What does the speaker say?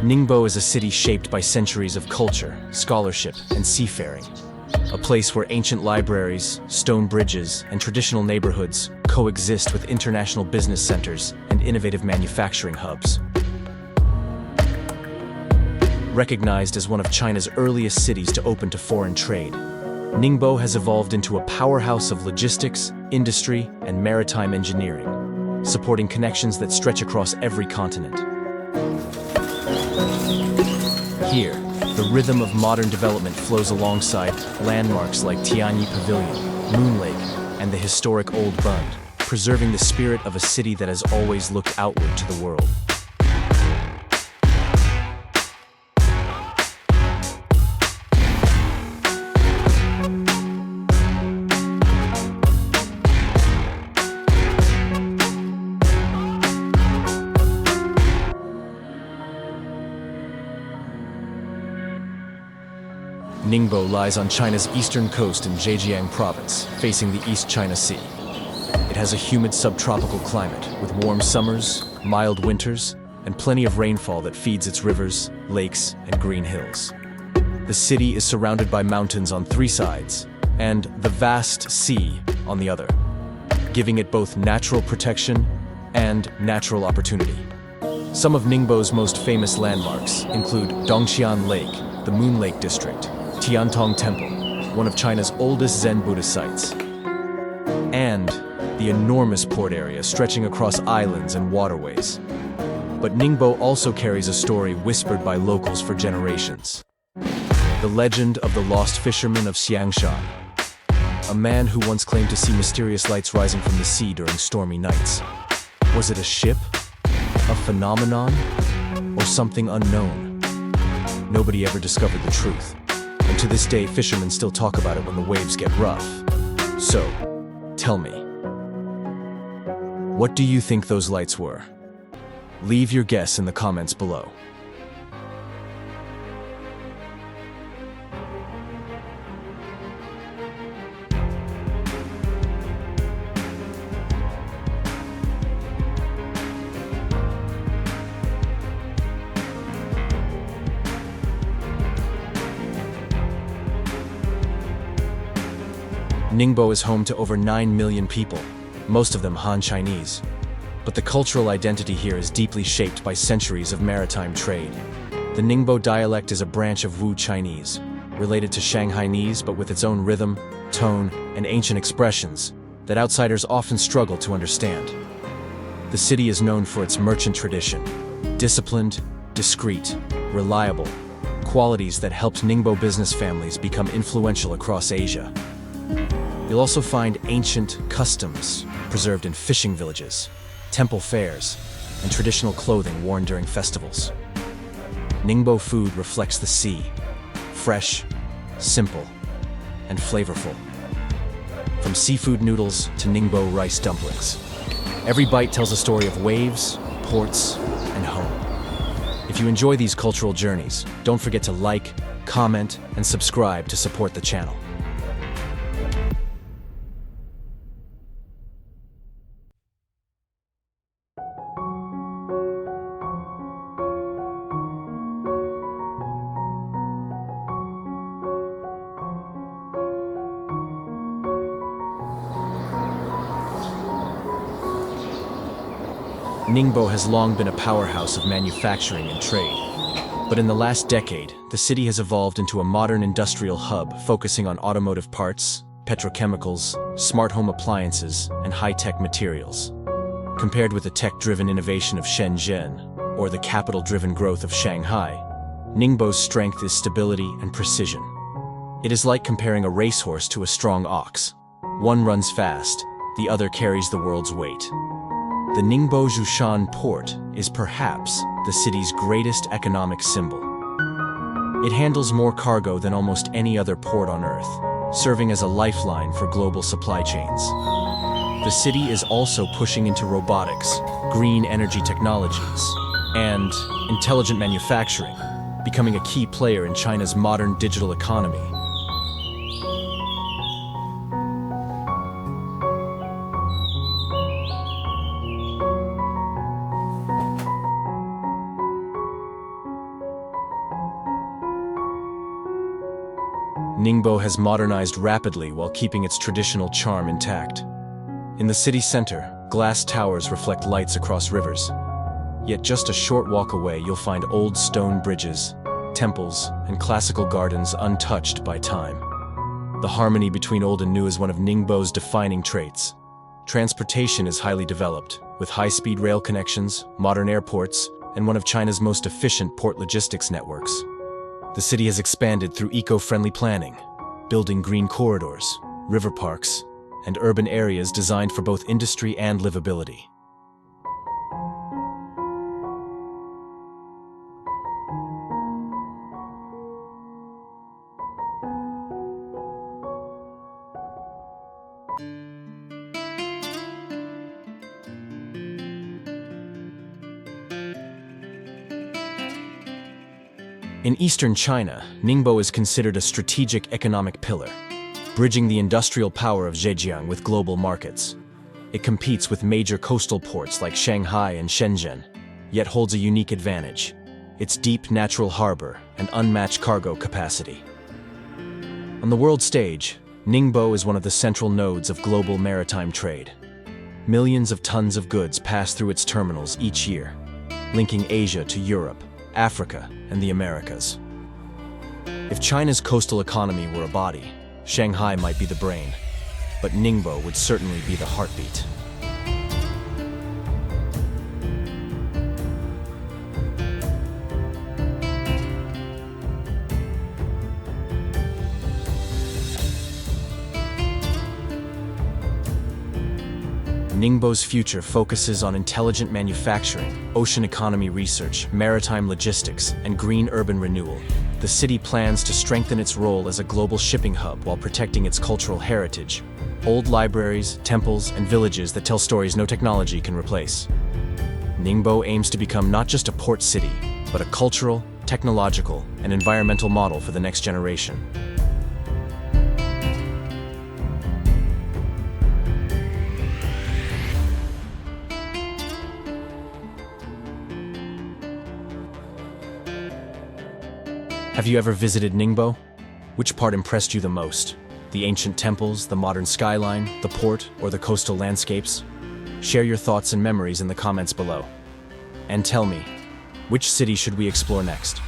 Ningbo is a city shaped by centuries of culture, scholarship, and seafaring. A place where ancient libraries, stone bridges, and traditional neighborhoods coexist with international business centers and innovative manufacturing hubs. Recognized as one of China's earliest cities to open to foreign trade, Ningbo has evolved into a powerhouse of logistics, industry, and maritime engineering, supporting connections that stretch across every continent. Here, the rhythm of modern development flows alongside landmarks like Tianyi Pavilion, Moon Lake, and the historic Old Bund, preserving the spirit of a city that has always looked outward to the world. Ningbo lies on China's eastern coast in Zhejiang Province, facing the East China Sea. It has a humid subtropical climate, with warm summers, mild winters, and plenty of rainfall that feeds its rivers, lakes, and green hills. The city is surrounded by mountains on three sides, and the vast sea on the other, giving it both natural protection and natural opportunity. Some of Ningbo's most famous landmarks include Dongqian Lake, the Moon Lake district, Tiantong Temple, one of China's oldest Zen Buddhist sites, and the enormous port area stretching across islands and waterways. But Ningbo also carries a story whispered by locals for generations. The legend of the lost fisherman of Xiangshan, a man who once claimed to see mysterious lights rising from the sea during stormy nights. Was it a ship, a phenomenon, or something unknown? Nobody ever discovered the truth. And to this day, fishermen still talk about it when the waves get rough. So, tell me, what do you think those lights were? Leave your guess in the comments below. Ningbo is home to over 9 million people, most of them Han Chinese. But the cultural identity here is deeply shaped by centuries of maritime trade. The Ningbo dialect is a branch of Wu Chinese, related to Shanghainese but with its own rhythm, tone, and ancient expressions that outsiders often struggle to understand. The city is known for its merchant tradition, disciplined, discreet, reliable, qualities that helped Ningbo business families become influential across Asia. You'll also find ancient customs preserved in fishing villages, temple fairs, and traditional clothing worn during festivals. Ningbo food reflects the sea, fresh, simple, and flavorful. From seafood noodles to Ningbo rice dumplings, every bite tells a story of waves, ports, and home. If you enjoy these cultural journeys, don't forget to like, comment, and subscribe to support the channel. Ningbo has long been a powerhouse of manufacturing and trade. But in the last decade, the city has evolved into a modern industrial hub focusing on automotive parts, petrochemicals, smart home appliances, and high-tech materials. Compared with the tech-driven innovation of Shenzhen, or the capital-driven growth of Shanghai, Ningbo's strength is stability and precision. It is like comparing a racehorse to a strong ox. One runs fast, the other carries the world's weight. The Ningbo Zhejiang port is perhaps the city's greatest economic symbol. It handles more cargo than almost any other port on Earth, serving as a lifeline for global supply chains. The city is also pushing into robotics, green energy technologies, and intelligent manufacturing, becoming a key player in China's modern digital economy. Ningbo has modernized rapidly while keeping its traditional charm intact. In the city center, glass towers reflect lights across rivers. Yet just a short walk away, you'll find old stone bridges, temples, and classical gardens untouched by time. The harmony between old and new is one of Ningbo's defining traits. Transportation is highly developed, with high-speed rail connections, modern airports, and one of China's most efficient port logistics networks. The city has expanded through eco-friendly planning, building green corridors, river parks, and urban areas designed for both industry and livability. In eastern China, Ningbo is considered a strategic economic pillar, bridging the industrial power of Zhejiang with global markets. It competes with major coastal ports like Shanghai and Shenzhen, yet holds a unique advantage: its deep natural harbor and unmatched cargo capacity. On the world stage, Ningbo is one of the central nodes of global maritime trade. Millions of tons of goods pass through its terminals each year, linking Asia to Europe, Africa, and the Americas. If China's coastal economy were a body, Shanghai might be the brain, but Ningbo would certainly be the heartbeat. Ningbo's future focuses on intelligent manufacturing, ocean economy research, maritime logistics, and green urban renewal. The city plans to strengthen its role as a global shipping hub while protecting its cultural heritage, old libraries, temples, and villages that tell stories no technology can replace. Ningbo aims to become not just a port city, but a cultural, technological, and environmental model for the next generation. Have you ever visited Ningbo? Which part impressed you the most? The ancient temples, the modern skyline, the port, or the coastal landscapes? Share your thoughts and memories in the comments below. And tell me, which city should we explore next?